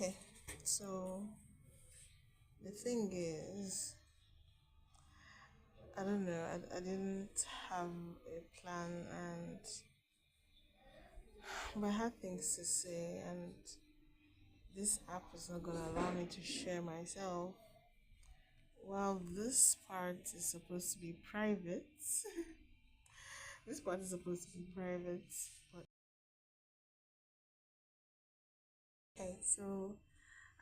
Okay, so the thing is, I don't know, I didn't have a plan, and but I had things to say, and this app is not gonna allow me to share myself. Well, this part is supposed to be private. This part is supposed to be private, but okay, so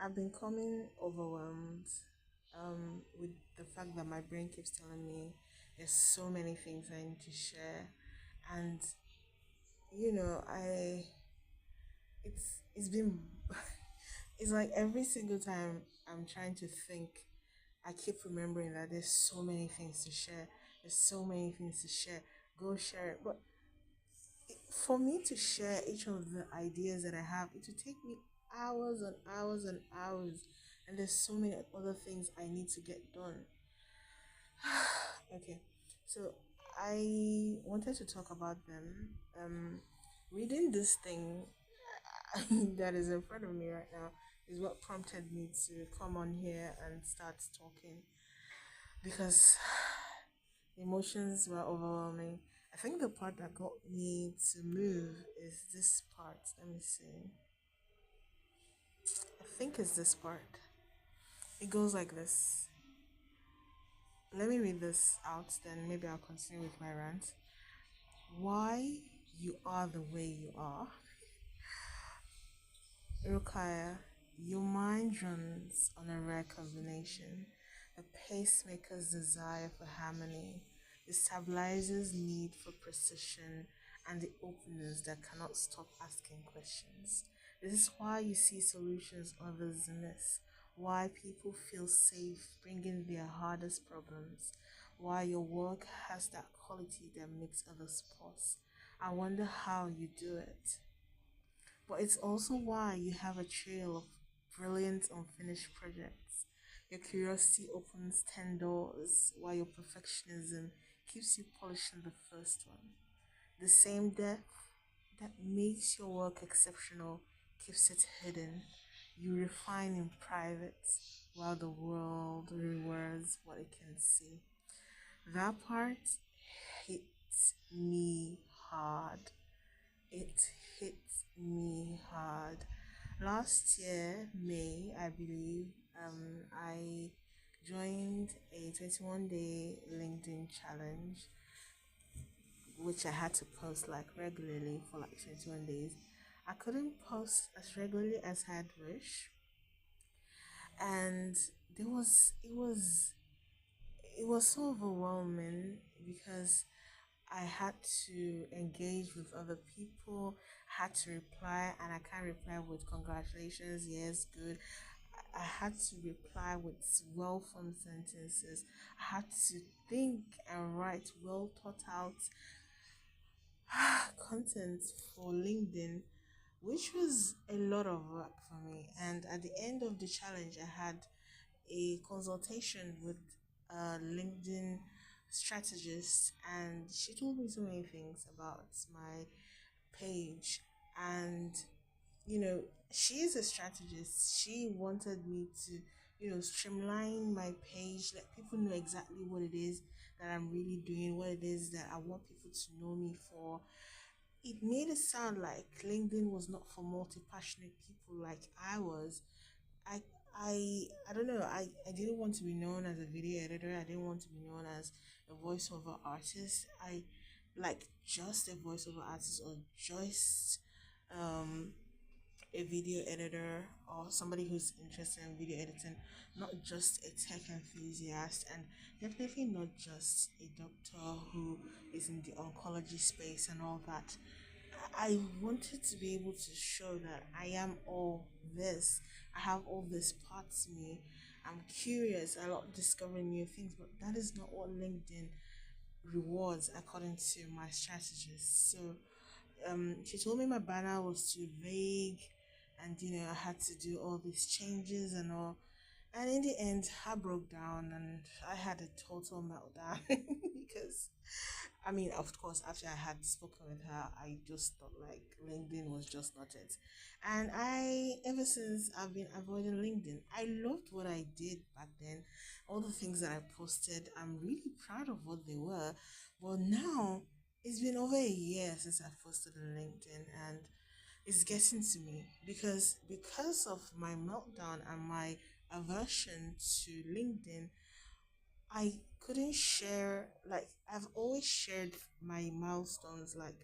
I've been coming overwhelmed with the fact that my brain keeps telling me there's so many things I need to share, and I it's been it's like every single time I'm trying to think, I keep remembering that there's so many things to share. There's so many things to share. Go share it. But for me to share each of the ideas that I have, it would take me hours and hours and hours. And there's so many other things I need to get done. Okay, so I wanted to talk about them. Reading this thing that is in front of me right now is what prompted me to come on here and start talking because emotions were overwhelming. I think the part that got me to move is this part. Let me see. I think it's this part. It goes like this. Let me read this out, then maybe I'll continue with my rant. Why you are the way you are. Rukaya, your mind runs on a rare combination. A pacemaker's desire for harmony, the stabilizer's need for precision, and the openness that cannot stop asking questions. This is why you see solutions others miss, why people feel safe bringing their hardest problems, why your work has that quality that makes others pause. I wonder how you do it. But it's also why you have a trail of brilliant unfinished projects. Your curiosity opens 10 doors, while your perfectionism keeps you polishing the first one. The same depth that makes your work exceptional keeps it hidden. You refine in private, while the world rewards what it can see. That part hits me hard. It hit me hard. Last year, May, I believe, I joined a 21-day LinkedIn challenge, which I had to post like regularly for like 21 days. I couldn't post as regularly as I'd wish, and it was so overwhelming because I had to engage with other people, had to reply, and I can't reply with congratulations, yes, good. I had to reply with well formed sentences. I had to think and write well thought out content for LinkedIn, which was a lot of work for me. And at the end of the challenge, I had a consultation with a LinkedIn strategist, and she told me so many things about my page. And she is a strategist. She wanted me to streamline my page, let people know exactly what it is that I'm really doing, what it is that I want people to know me for. It made it sound like LinkedIn was not for multi-passionate people like I was. I I don't know. I didn't want to be known as a video editor. I didn't want to be known as a voiceover artist. I like just a voiceover artist, or just um a video editor, or somebody who's interested in video editing, not just a tech enthusiast, and definitely not just a doctor who is in the oncology space and all that. I wanted to be able to show that I am all this. I have all this parts to me. I'm curious. I love discovering new things, but that is not what LinkedIn rewards according to my strategist. So she told me my banner was too vague, and I had to do all these changes and all. And in the end, I broke down and I had a total meltdown because, I mean, of course, after I had spoken with her, I just thought like LinkedIn was just not it. And ever since, I've been avoiding LinkedIn. I loved what I did back then, all the things that I posted. I'm really proud of what they were. But now, it's been over a year since I posted on LinkedIn, and it's getting to me because of my meltdown and my aversion to LinkedIn. I couldn't share, like I've always shared my milestones, like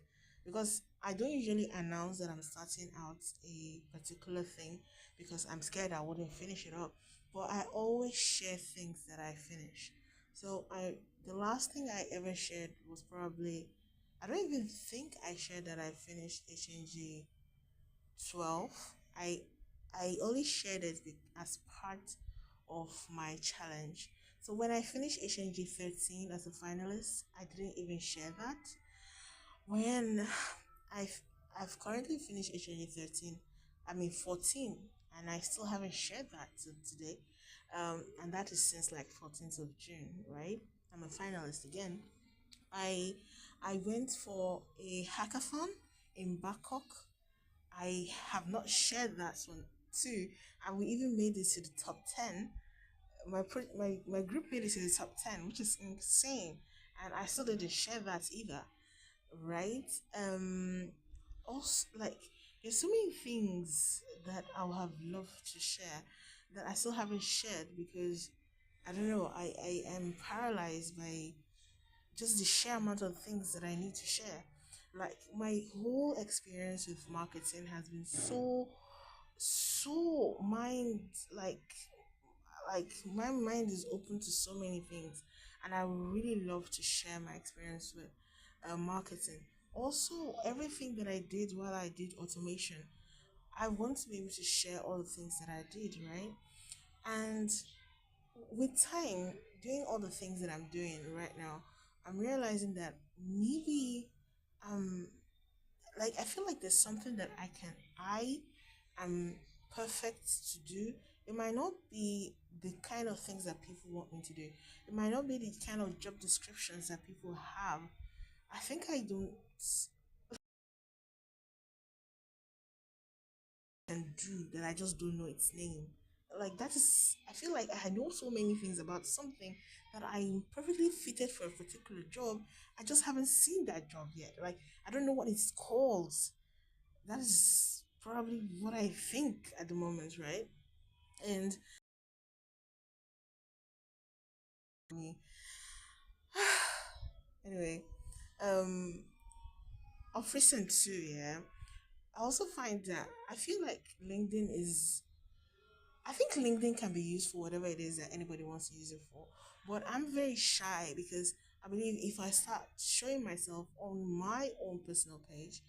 because I don't usually announce that I'm starting out a particular thing because I'm scared I wouldn't finish it up, but I always share things that I finish. So I the last thing I ever shared was probably, I don't even think I shared that I finished HNG 12. I i only shared it as part of my challenge. So when I finished HNG 13 as a finalist, I didn't even share that. When i've I've currently finished HNG 13, I mean 14, and I still haven't shared that to today. And that is since like 14th of June, right? I'm a finalist again. I i went for a hackathon in Bangkok. I have not shared that one too, and we even made it to the top 10. My group made it to the top 10, which is insane, and I still didn't share that either, right? Also, like, there's so many things that I would have loved to share that I still haven't shared because I don't know. I am paralyzed by just the sheer amount of things that I need to share. Like my whole experience with marketing has been so mind like my mind is open to so many things, and I would really love to share my experience with marketing. Also, everything that I did while I did automation, I want to be able to share all the things that I did, right? And with time, doing all the things that I'm doing right now, I'm realizing that maybe um like I feel like there's something that I am perfect to do. It might not be the kind of things that people want me to do. It might not be the kind of job descriptions that people have. I think I don't can do that, I just don't know its name. Like that is, I feel like I know so many things about something that I'm perfectly fitted for a particular job. I just haven't seen that job yet. Like I don't know what it's called. That is probably what I think at the moment, right? And me, anyway, um, of recent too, yeah. I also find that I feel like LinkedIn is I think LinkedIn can be used for whatever it is that anybody wants to use it for. But I'm very shy because I believe if I start showing myself on my own personal page,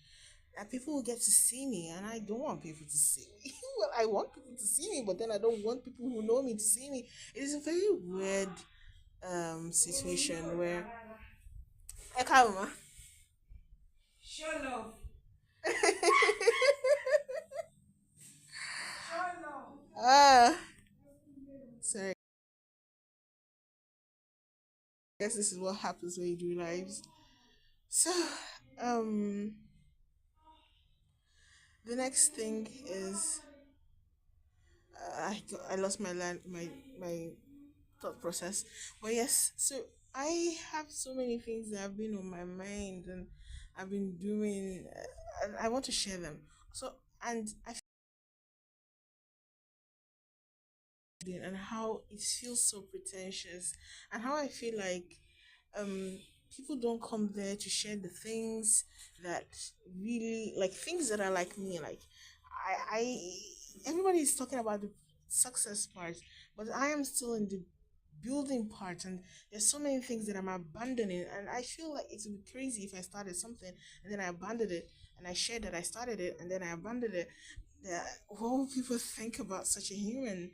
that people will get to see me, and I don't want people to see me. Well, I want people to see me, but then I don't want people who know me to see me. It is a very weird situation where I can't remember. Show love. Ah, sorry. I guess this is what happens when you do lives. So, um, the next thing is I lost my thought process. But yes, so I have so many things that have been on my mind and I've been doing, and I want to share them. So and I and how it feels so pretentious, and how I feel like um people don't come there to share the things that really, like, things that are like me. Like I everybody is talking about the success part, but I am still in the building part, and there's so many things that I'm abandoning, and I feel like it would be crazy if I started something and then I abandoned it, and I shared that I started it and then I abandoned it. That what will people think about such a human,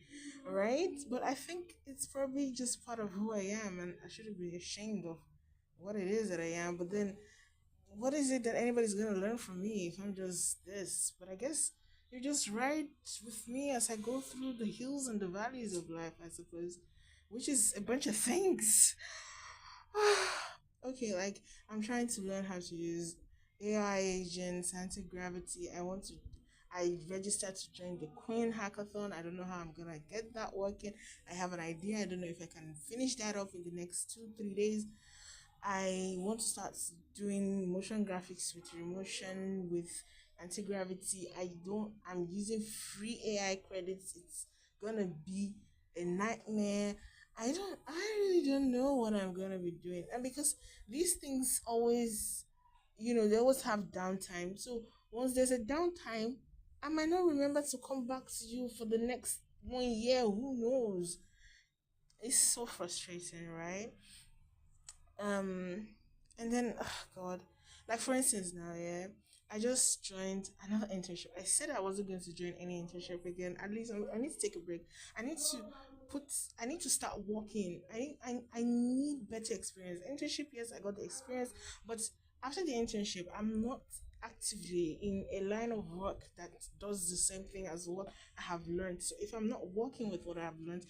right? But I think it's probably just part of who I am, and I shouldn't be ashamed of what it is that I am. But then, what is it that anybody's gonna learn from me if I'm just this? But I guess You just ride with me as I go through the hills and the valleys of life, I suppose, which is a bunch of things. Okay, like I'm trying to learn how to use AI agents, anti gravity. I registered to join the Queen Hackathon. I don't know how I'm gonna get that working. I have an idea. I don't know if I can finish that up in the next 2, 3 days. I want to start doing motion graphics with remotion with anti-gravity. I'm using free AI credits. It's gonna be a nightmare. I really don't know what I'm gonna be doing. And because these things always, they always have downtime. So once there's a downtime, I might not remember to come back to you for the next 1 year. Who knows? It's so frustrating, right? um and then, oh god, like for instance now, yeah, I just joined another internship. I said I wasn't going to join any internship again. At least I need to take a break. I need to put I need to start working. I need better experience. Internship, yes, I got the experience, but after the internship, I'm not actively in a line of work that does the same thing as what I have learned. So if I'm not working with what I have learned,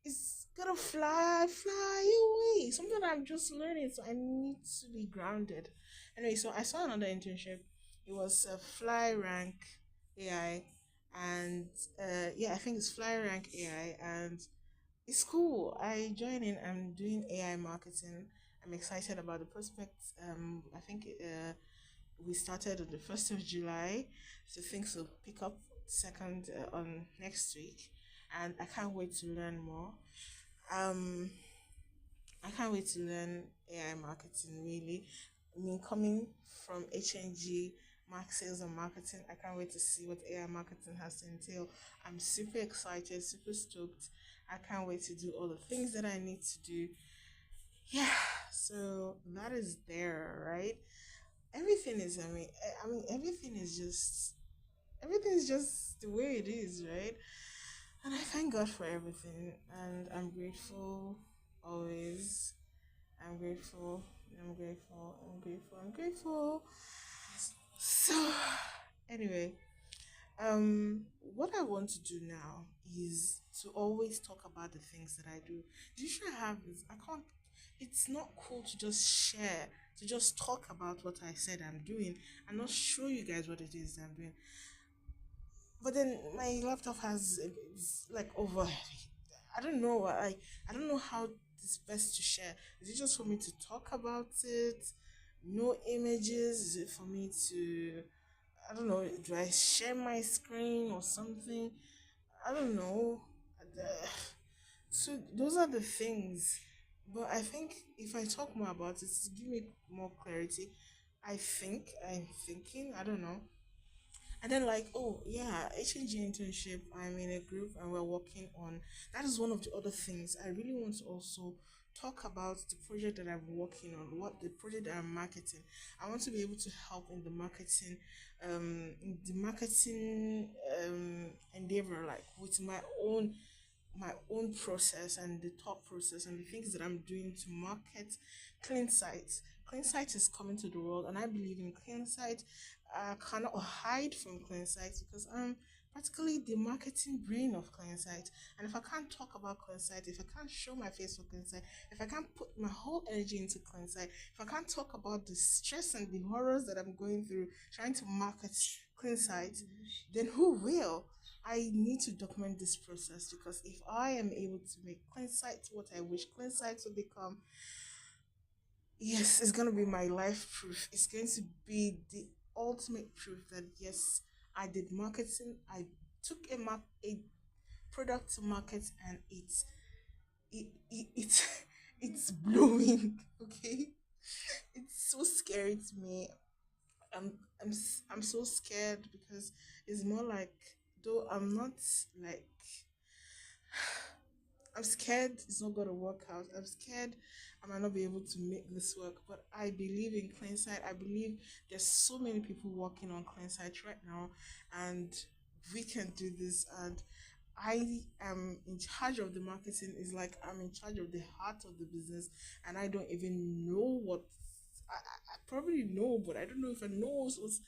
it's gonna fly away. Something I'm just learning, so I need to be grounded. Anyway, so I saw another internship. It was a Fly Rank AI, and yeah, I think it's Fly Rank AI, and it's cool. I joined in. I'm doing AI marketing. I'm excited about the prospects. I think we started on the 1st of July, so things will pick up second on next week, and I can't wait to learn more. Um, I can't wait to learn AI marketing. Really, I mean, coming from HNG, Mark Sales and Marketing, I can't wait to see what AI marketing has to entail. I'm super excited, super stoked. I can't wait to do all the things that I need to do. Yeah, so that is there, right? Everything is. Everything is just the way it is, right? And I thank God for everything, and I'm grateful always. I'm grateful. I'm grateful. I'm grateful. I'm grateful. So, anyway, what I want to do now is to always talk about the things that I do. The issue I have is I can't. It's not cool to just share, to just talk about what I said I'm doing and not show you guys what it is I'm doing. But then my laptop has it's like over. I don't know. I don't know how it's best to share. Is it just for me to talk about it? No images? Is it for me to? I don't know. Do I share my screen or something? I don't know. Uh, So those are the things. But I think if I talk more about it, to give me more clarity, I'm thinking. I don't know. And then like, oh yeah, HNG internship, I'm in a group and we're working on that is one of the other things. I really want to also talk about the project that I'm working on, what the project that I'm marketing. I want to be able to help in the marketing endeavor, like with my own process and the thought process and the things that I'm doing to market clean sites. Clean sites is coming to the world, and I believe in clean sites. I cannot hide from clean sites because I'm practically the marketing brain of clean sites. And if I can't talk about clean sites, if I can't show my face for clean site, if I can't put my whole energy into clean site, if I can't talk about the stress and the horrors that I'm going through trying to market clean sites, then who will? I need to document this process because if I am able to make clean sites what I wish clean sites will become, yes, it's going to be my life proof. It's going to be the ultimate proof that yes, I did marketing. I took a product to market, and it's it's blowing. Okay, it's so scary to me. I'm I'm so scared because it's more like, though I'm not like, I'm scared it's not gonna work out. I'm scared I might not be able to make this work. But I believe in clean site. I believe there's so many people working on clean site right now, and we can do this. And I am in charge of the marketing. Is like I'm in charge of the heart of the business, and I don't even know what. I probably know, but I don't know if I know what's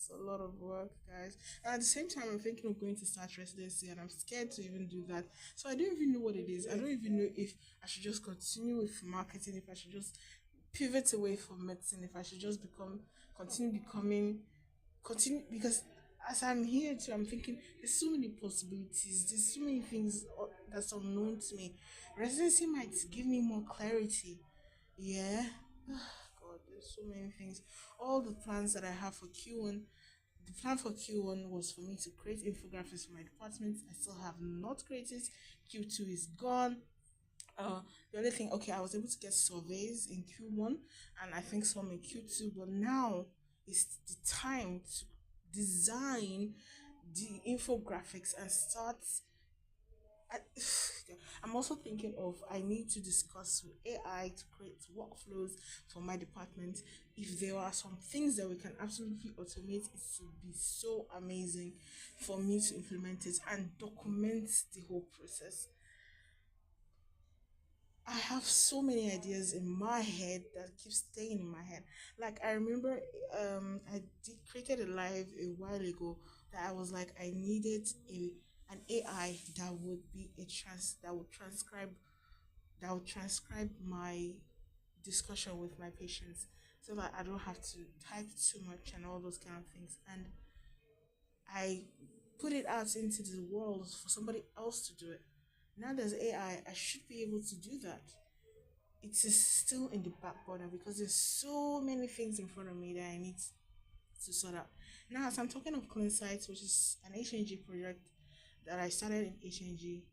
It's a lot of work, guys. And at the same time, I'm thinking of going to start residency, and I'm scared to even do that. So I don't even know what it is. I don't even know if I should just continue with marketing, if I should just pivot away from medicine, if I should just continue becoming, continue, because as I'm here too, I'm thinking there's so many possibilities, there's so many things that's unknown to me. Residency might give me more clarity. Yeah. God, there's so many things. All the plans that I have for Q1, the plan for Q1 was for me to create infographics for my department. I still have not created. Q2 is gone. Uh, the other thing, okay, I was able to get surveys in Q1 and I think some in Q2, but now is the time to design the infographics and start. I, I'm also thinking of I need to discuss with AI to create workflows for my department. If there are some things that we can absolutely automate, it would be so amazing for me to implement it and document the whole process. I have so many ideas in my head that keep staying in my head. Like I remember, created a live a while ago that I was like I needed a an AI that would be a trans that would transcribe my discussion with my patients so that I don't have to type too much and all those kind of things. And I put it out into the world for somebody else to do it. Now there's AI, I should be able to do that. It is still in the back burner because there's so many things in front of me that I need to sort out. Now, as I'm talking of Clean Sites, which is an HNG project that I started in HNG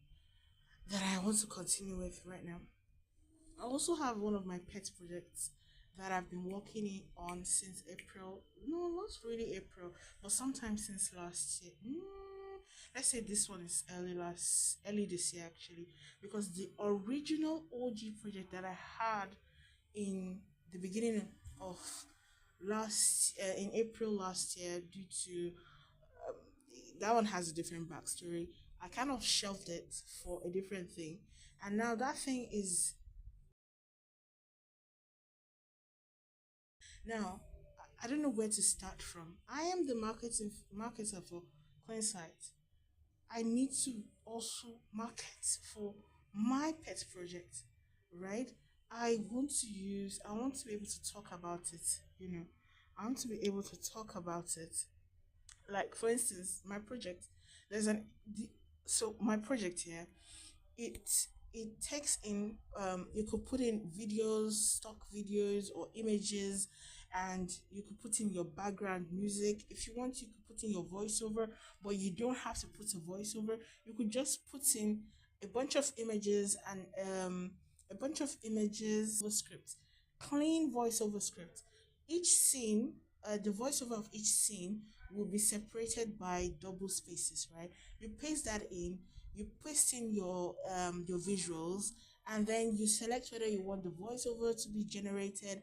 that I want to continue with right now. I also have one of my pet projects that I've been on since April. No, not really April, but sometime since last year. Let's say this one is early this year actually, because the original OG project that I had in the beginning of in April last year, due to that one has a different backstory. I kind of shelved it for a different thing, and now that thing is now. I don't know where to start from. I am the marketer for Cleansite. I need to also market for my pet project, right? I want to be able to talk about it. I want to be able to talk about it. Like, for instance, my project, there's an, the, so my project here, it takes in you could put in videos, stock videos or images, and you could put in your background music. If you want, you could put in your voiceover, but you don't have to put a voiceover. You could just put in a bunch of images and script, clean voiceover script. Each scene, the voiceover of each scene will be separated by double spaces, right? You paste that in, you paste in your visuals, and then you select whether you want the voiceover to be generated.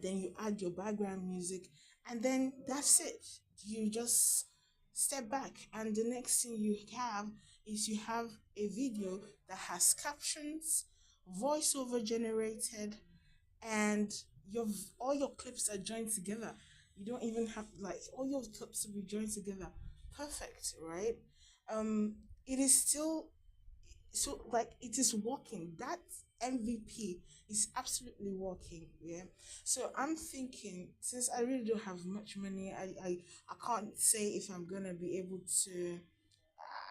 Then you add your background music, and then that's it. You just step back, and the next thing you have is you have a video that has captions, voiceover generated, and your all your clips are joined together. You don't even have, like, all your clips to be joined together. Perfect, right? It is still, so like, it is working. That MVP is absolutely working. Yeah. So I'm thinking, since I really don't have much money, I can't say if I'm gonna be able to.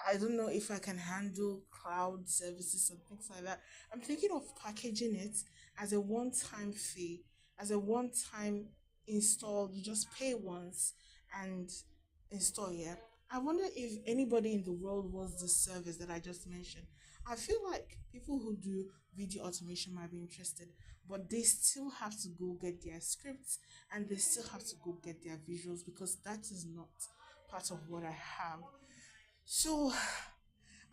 I don't know if I can handle cloud services and things like that. I'm thinking of packaging it as a one-time fee, as a one-time install. You just pay once and install. Yeah. I wonder if anybody in the world wants the service that I just mentioned. I feel like people who do video automation might be interested, but they still have to go get their scripts and they still have to go get their visuals because that is not part of what I have. So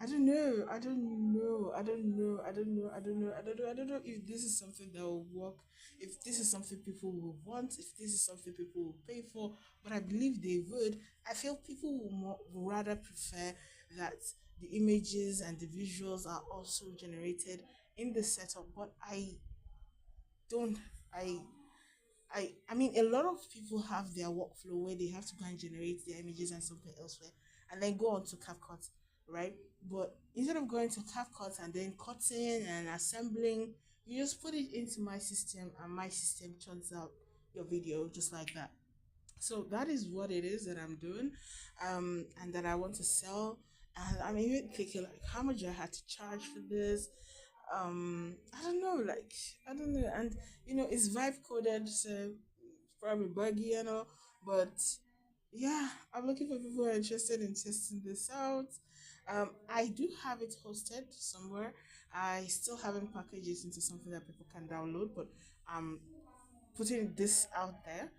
I don't know. I don't know. I don't know. I don't know. I don't know. I don't know. I don't know if this is something that will work, if this is something people will want, if this is something people will pay for. But I believe they would. I feel people will rather prefer that the images and the visuals are also generated in the setup. But don't. I I mean, a lot of people have their workflow where they have to go and generate their images and something elsewhere, and then go on to CapCut, right? But instead of going to CapCut and then cutting and assembling, you just put it into my system, and my system churns out your video just like that. So that is what it is that I'm doing, and that I want to sell. And I'm even thinking like, how much I had to charge for this. I don't know, like, I don't know. And it's vibe coded, so it's probably buggy and all. But yeah, I'm looking for people who are interested in testing this out. I do have it hosted somewhere. I still haven't packaged it into something that people can download, but I'm putting this out there.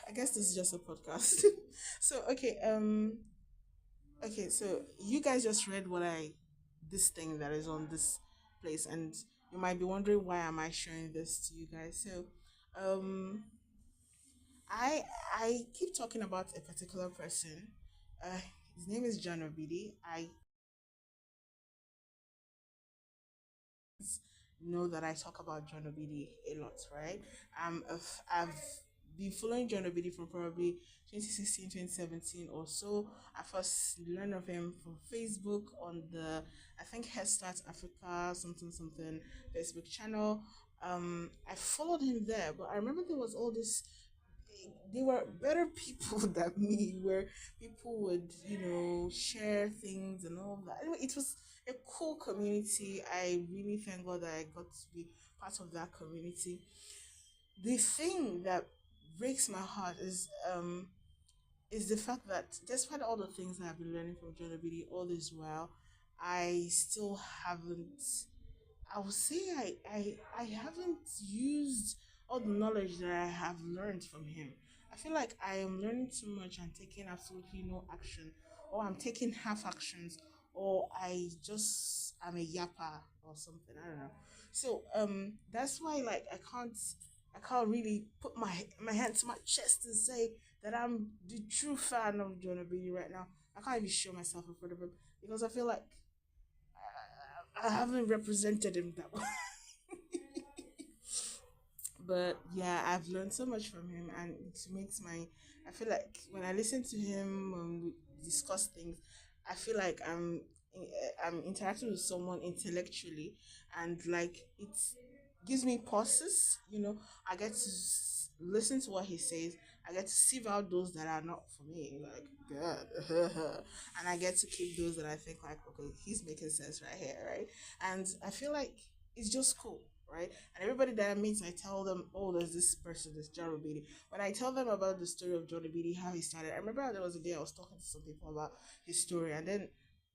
I guess this is just a podcast. So so you guys just read what I this thing that is on this place, and you might be wondering why am I showing this to you guys. So um I I keep talking about a particular person. Uh his name is John Obidi. I know that I talk about John Obidi a lot, right? I've been following John Obidi for probably 2016, 2017 or so. I first learned of him from Facebook on the, I think, Head Start Africa, something, something Facebook channel. I followed him there, but I remember there was all this, they were better people than me, where people would share things and all of that. Anyway, it was a cool community. I really thank God that I got to be part of that community. The thing that breaks my heart is the fact that despite all the things I've been learning from John Obidi all this while, I still haven't, I would say I haven't used all the knowledge that I have learned from him. I feel like I am learning too much and taking absolutely no action, or I'm taking half actions, or I just am a yapper or something. I don't know. So that's why, like, I can't really put my hand to my chest and say that I'm the true fan of Jonah Beatty right now. I can't even show myself in front of him because I feel like I haven't represented him that well. But yeah, I've learned so much from him, and it makes my. I feel like when I listen to him when we discuss things, I feel like I'm interacting with someone intellectually, and like it gives me pauses. I get to listen to what he says. I get to sieve out those that are not for me, like God, and I get to keep those that I think like, okay, he's making sense right here, right? And I feel like it's just cool, right? And everybody that I meet, I tell them, oh, there's this person, this John Obidi. When I tell them about the story of John Obidi, how he started, I remember there was a day I was talking to some people about his story, and then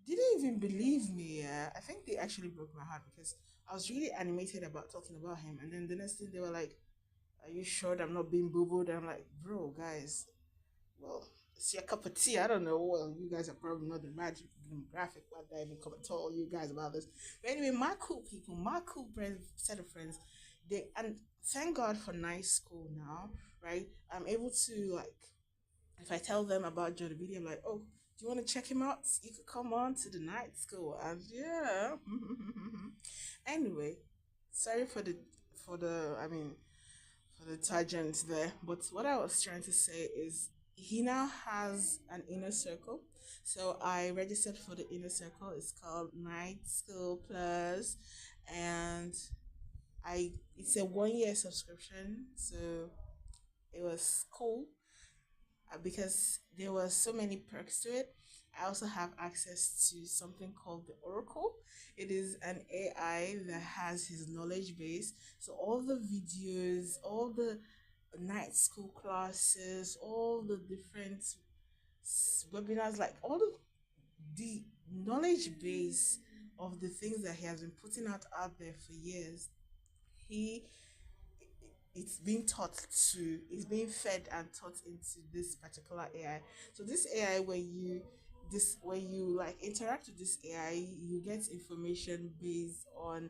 they didn't even believe me. I think they actually broke my heart because I was really animated about talking about him, and then the next thing they were like, "Are you sure that I'm not being boo-booed?" I'm like, "Bro, guys, well, it's your cup of tea. I don't know. Well, you guys are probably not the right demographic. Why did I even come and tell you guys about this?" But anyway, my cool people, my cool set of friends, and thank God for night school now, right? I'm able to, like, if I tell them about Jordan Beatty, I'm like, "Oh, do you want to check him out? You could come on to the night school." And yeah. Anyway, sorry for the I mean for the tangent there. But what I was trying to say is he now has an inner circle. So I registered for the inner circle. It's called Night School Plus, and it's a 1 year subscription. So it was cool because there were so many perks to it. I also have access to something called the Oracle. It is an AI that has his knowledge base. So all the videos, all the night school classes, all the different webinars, like all of the knowledge base of the things that he has been putting out there for years, he it's being taught to it's being fed and taught into this particular AI. So this AI, when you like interact with this AI, you get information based on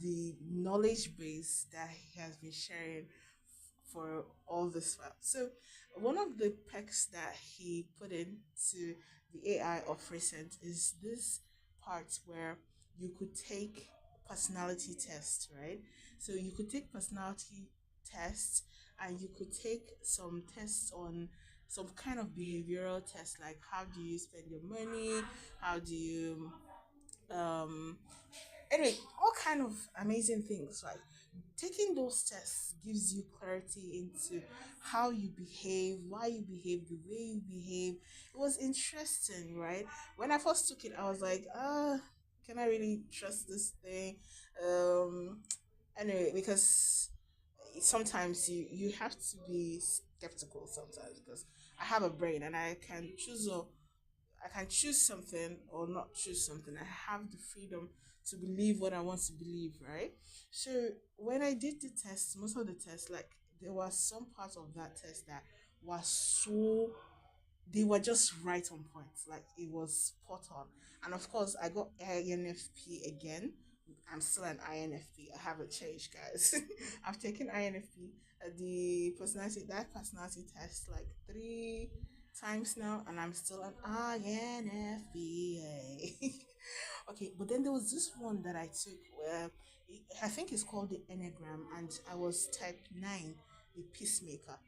the knowledge base that he has been sharing for all this while. So one of the perks that he put into the AI of recent is this part where you could take personality tests, right? So you could take personality tests and you could take some tests on some kind of behavioral test, like how do you spend your money, how do you um anyway, all kind of amazing things, right? Taking those tests gives you clarity into how you behave, why you behave the way you behave. It was interesting, right? When I first took it, I was like, can I really trust this thing? Um, anyway, because sometimes you have to be skeptical sometimes, because I have a brain and I can choose something or not choose something. I have the freedom to believe what I want to believe, right? So when I did the test, most of the tests, like there was some part of that test that was so, they were just right on point. Like it was spot on. And of course, I got INFP again. I'm still an INFP. I haven't changed, guys. I've taken INFP, the personality test, like 3 times now, and I'm still an INFP. Okay, but then there was this one that I took where I think it's called the Enneagram, and I was type 9, the peacemaker.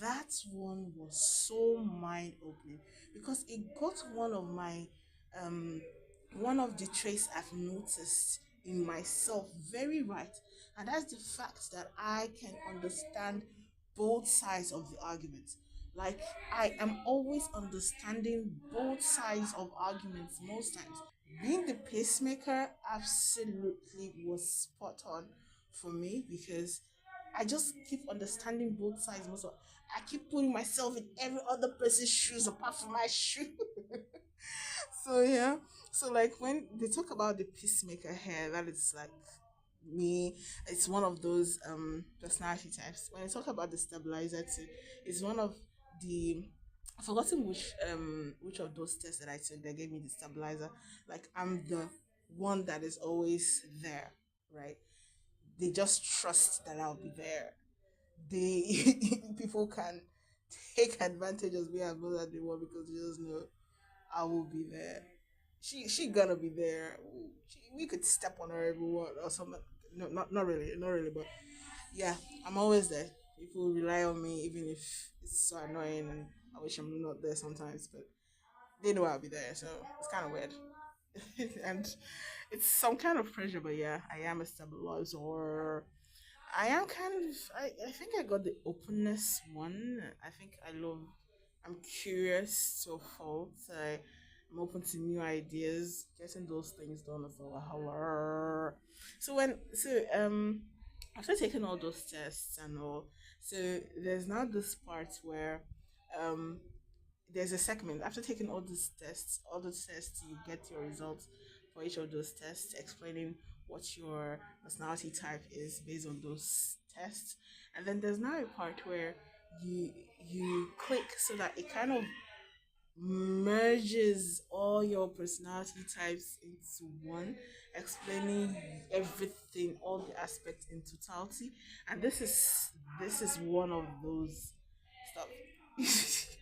That one was so mind opening because it got um one of the traits I've noticed in myself very right, and that's the fact that I can understand both sides of the argument. Like I am always understanding both sides of arguments most times. Being the pacemaker absolutely was spot on for me because I just keep understanding both sides most of. I keep putting myself in every other person's shoes apart from my shoe. So yeah. So like when they talk about the peacemaker here, that is like me. It's one of those personality types. When I talk about the stabilizer too, it's one of the, I've forgotten which of those tests that I took that gave me the stabilizer. Like I'm the one that is always there, right? They just trust that I'll be there. They people can take advantage of me as much as they want because they just know I will be there. She gonna be there. We could step on her everywhere or something. No, not really, not really. But yeah, I'm always there. People rely on me even if it's so annoying, and I wish I'm not there sometimes. But they know I'll be there, so it's kind of weird. And it's some kind of pressure. But yeah, I am a stabilizer. I am kind of. I think I got the openness one. I think I'm curious to a fault. I'm open to new ideas. Getting those things done is a wahala. After taking all those tests and all, so there's now this part where um there's a segment after taking all those tests, you get your results for each of those tests, explaining what your personality type is based on those tests. And then there's now a part where you you click so that it kind of merges all your personality types into one, explaining everything, all the aspects in totality. And this is one of those stuff.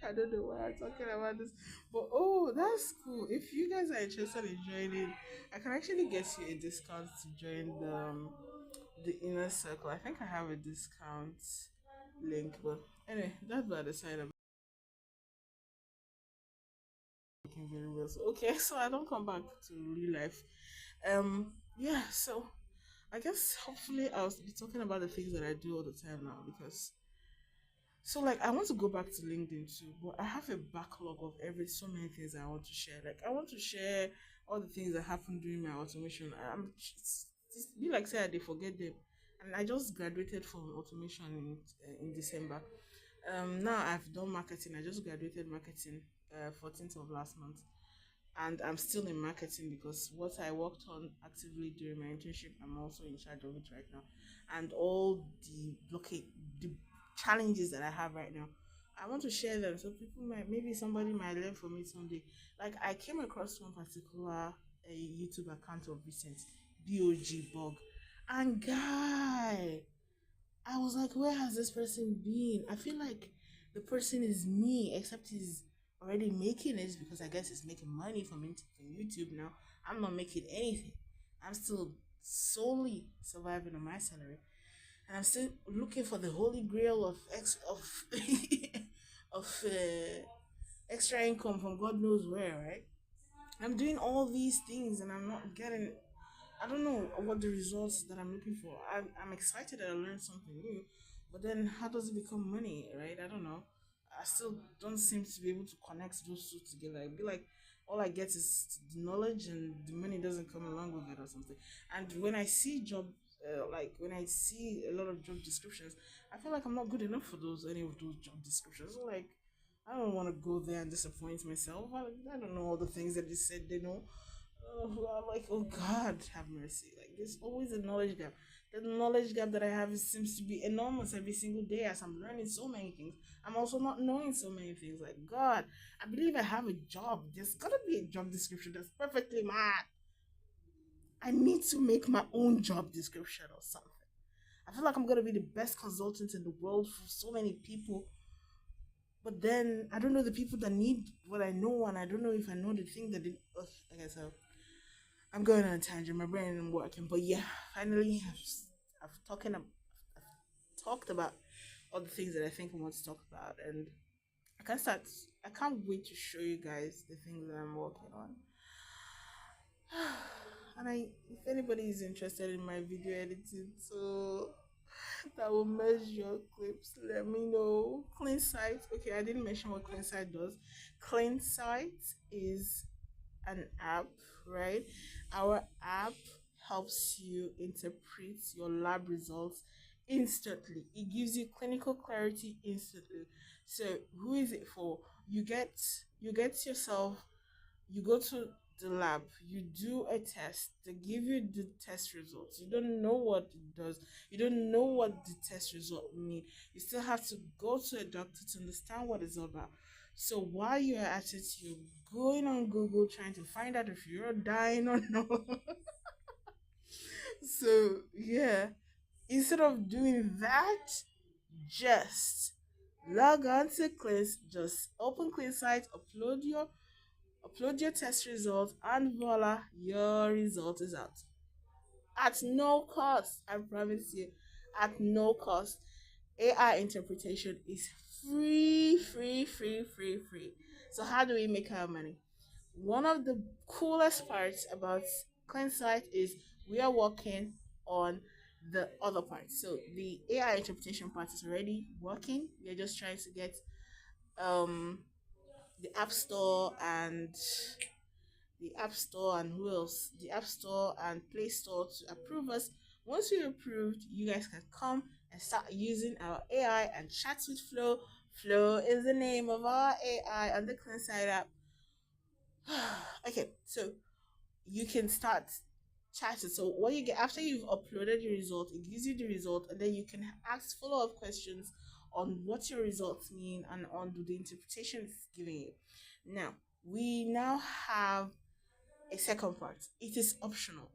I don't know why I'm talking about this, but oh, that's cool. If you guys are interested in joining, I can actually get you a discount to join the inner circle. I think I have a discount link, but anyway, that's by the side of working very well. So okay, so I don't come back to real life. Yeah, so I guess hopefully I'll be talking about the things that I do all the time now because so like I want to go back to LinkedIn too, but I have a backlog of every so many things I want to share. Like I want to share all the things that happened during my automation. It's be like say I did forget them, and I just graduated from automation in December. Now I've done marketing. I just graduated marketing 14th of last month, and I'm still in marketing because what I worked on actively during my internship, I'm also in charge of it right now, and all the blockade, the challenges that I have right now, I want to share them so people might, maybe somebody might learn from it someday. Like I came across one particular YouTube account of recent, bog, and guy, I was like, where has this person been? I feel like the person is me, except he's already making it because I guess he's making money from YouTube now. I'm not making anything. I'm still solely surviving on my salary. and I'm still looking for the holy grail of of extra income from God knows where, right? I'm doing all these things and I'm not getting. I don't know what the results that I'm looking for. I'm excited that I learned something new, but then how does it become money, right? I don't know. I still don't seem to be able to connect those two together. I be like, all I get is the knowledge and the money doesn't come along with it or something. And when I see like when I see a lot of job descriptions, I feel like I'm not good enough for those any of those job descriptions. So like, I don't want to go there and disappoint myself. I don't know all the things that they said they know. I'm like, oh God, have mercy. Like, there's always a knowledge gap. The knowledge gap that I have seems to be enormous every single day as I'm learning so many things. I'm also not knowing so many things. Like, God, I believe I have a job. There's gotta be a job description that's perfectly mad. I need to make my own job description or something. I feel like I'm gonna be the best consultant in the world for so many people, but then I don't know the people that need what I know, and I don't know if I know the thing that they. Ugh, like I said, I'm going on a tangent. My brain isn't working, but yeah, finally, I've talked about all the things that I think I want to talk about, and I can start. I can't wait to show you guys the things that I'm working on. And if anybody is interested in my video editing, so that will merge your clips, let me know. Clean Sight. Okay, I didn't mention what Clean Sight does. Clean Sight is an app, right? Our app helps you interpret your lab results instantly. It gives you clinical clarity instantly. So who is it for? You get yourself, you go to the lab, you do a test, they give you the test results. You don't know what it does, you don't know what the test result mean. You still have to go to a doctor to understand what it's all about. So while you're at it, you're going on Google trying to find out if you're dying or not. So yeah, instead of doing that, just log on to Cleanse, just open CleanSight, upload your test result, and voila, your result is out. At no cost, I promise you, at no cost. AI interpretation is free, free, free, free, free. So how do we make our money? One of the coolest parts about CleanSight is we are working on the other part. So the AI interpretation part is already working. We're just trying to get um the App Store and who else? The App Store and Play Store to approve us. Once we're approved, you guys can come and start using our AI and chat with Flow. Flow is the name of our AI on the CleanSight app. Okay, so you can start chatting. So what you get after you've uploaded your result, it gives you the result, and then you can ask follow-up questions on what your results mean and on the interpretation it's giving you. Now we now have a second part. It is optional.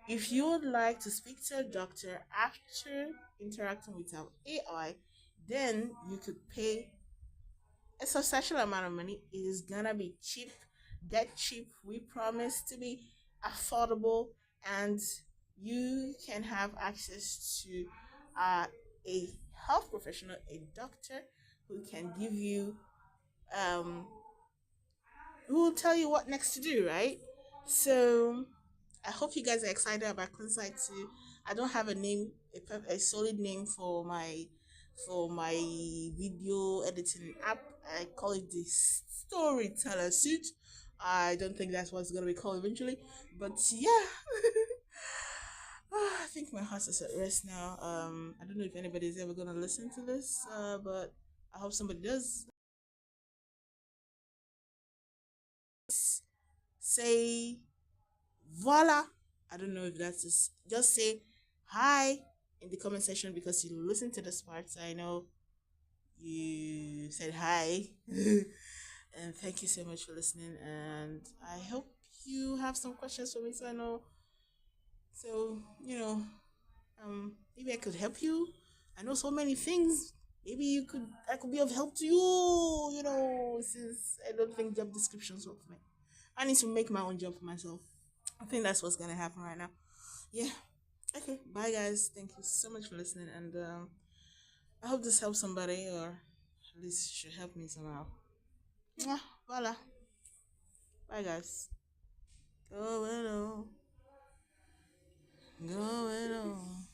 If you would like to speak to a doctor after interacting with our AI, then you could pay a substantial amount of money. It is gonna be cheap, that cheap. We promise to be affordable, and you can have access to a health professional, a doctor who can give you um who will tell you what next to do, right? So I hope you guys are excited about Cleanside too. I don't have a name, a solid name for my video editing app. I call it the Storyteller Suite. I don't think that's what it's gonna be called eventually, but yeah. I think my heart is at rest now. I don't know if anybody's ever gonna listen to this, but I hope somebody does. Say voila. I don't know if that's just say hi in the comment section because you listen to this part. So I know you said hi. And thank you so much for listening. And I hope you have some questions for me so I know. So, maybe I could help you. I know so many things. Maybe I could be of help to you, since I don't think job descriptions work for me. I need to make my own job for myself. I think that's what's gonna happen right now. Yeah. Okay, bye guys. Thank you so much for listening, and I hope this helps somebody, or at least should help me somehow. Mwah, voila. Bye guys. Going on, going on.